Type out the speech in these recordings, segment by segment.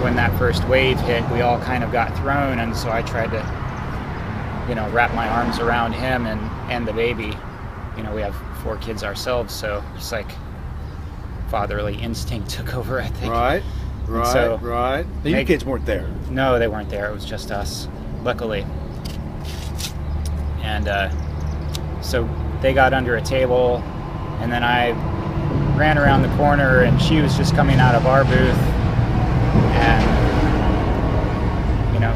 when that first wave hit, we all kind of got thrown, and so I tried to, wrap my arms around him and the baby. We have 4 kids ourselves, so it's like fatherly instinct took over, I think. Right. So, But your kids weren't there. No, they weren't there. It was just us, luckily. And so they got under a table, and then I ran around the corner, and she was just coming out of our booth, and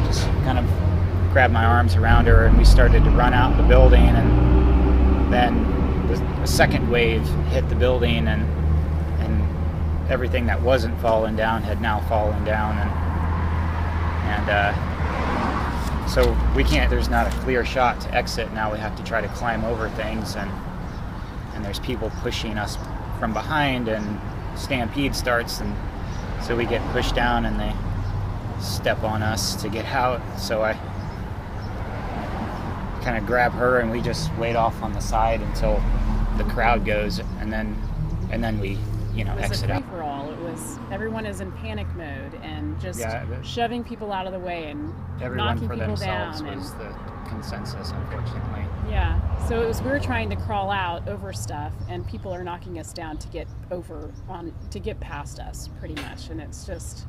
just kind of grabbed my arms around her, and we started to run out the building. And then the second wave hit the building, and everything that wasn't falling down had now fallen down, and so we can't. There's not a clear shot to exit. Now we have to try to climb over things, and there's people pushing us from behind, and stampede starts, and so we get pushed down, and they step on us to get out. So I kind of grab her, and we just wait off on the side until the crowd goes, and then we exit out. It was a free-for-all. Everyone is in panic mode and just shoving people out of the way and knocking people down. Everyone for themselves was the consensus, unfortunately. Yeah. So we were trying to crawl out over stuff, and people are knocking us down to get past us, pretty much. And it's just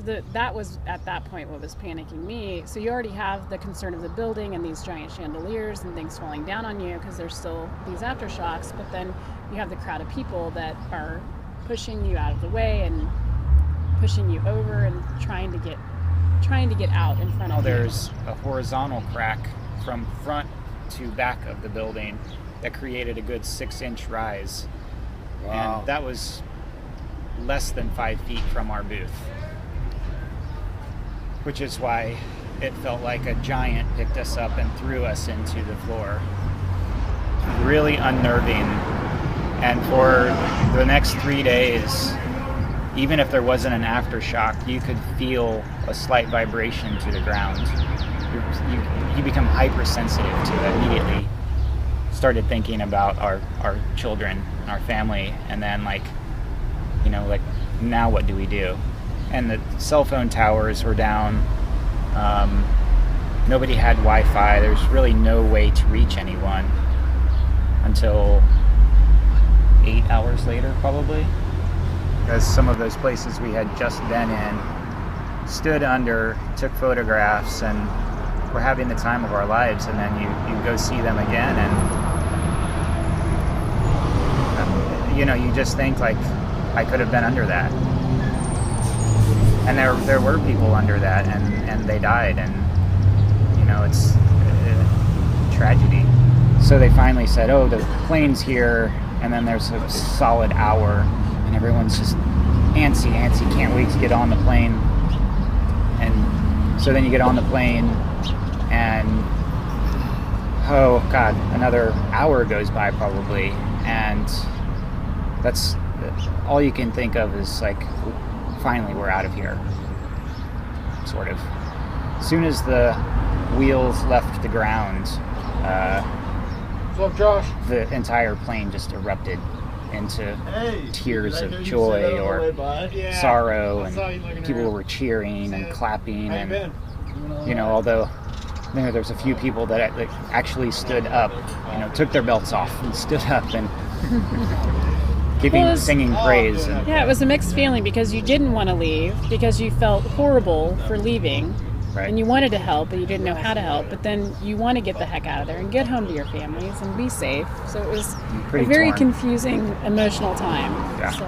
that was at that point what was panicking me. So you already have the concern of the building and these giant chandeliers and things falling down on you because there's still these aftershocks, but then you have the crowd of people that are pushing you out of the way and pushing you over and trying to get out in front of you. There's a horizontal crack from front to back of the building that created a good 6-inch rise. Wow. And that was less than 5 feet from our booth, which is why it felt like a giant picked us up and threw us into the floor. Really unnerving. And for the next 3 days, even if there wasn't an aftershock, you could feel a slight vibration to the ground. You become hypersensitive to it immediately. Started thinking about our children, our family, and then now what do we do? And the cell phone towers were down. Nobody had Wi-Fi. There's really no way to reach anyone until 8 hours later, probably, because some of those places we had just been in, stood under, took photographs, and were having the time of our lives. And then you go see them again, and you just think like, I could have been under that. And there were people under that, and they died, and it's a tragedy. So they finally said, oh, the plane's here. And then there's a solid hour, and everyone's just antsy, can't wait to get on the plane. And so then you get on the plane, and oh God, another hour goes by probably, and that's all you can think of is like, finally we're out of here, sort of. As soon as the wheels left the ground, What's up, Josh? the entire plane just erupted into tears of joy or sorrow, and people were cheering and clapping, and although there's a few people that actually stood up, took their belts off and stood up and singing praise. Yeah, it was a mixed feeling because you didn't want to leave because you felt horrible for leaving. Right. And you wanted to help, but you didn't know how to help. But then you want to get the heck out of there and get home to your families and be safe. So it was a very confusing, emotional time. Yeah. So.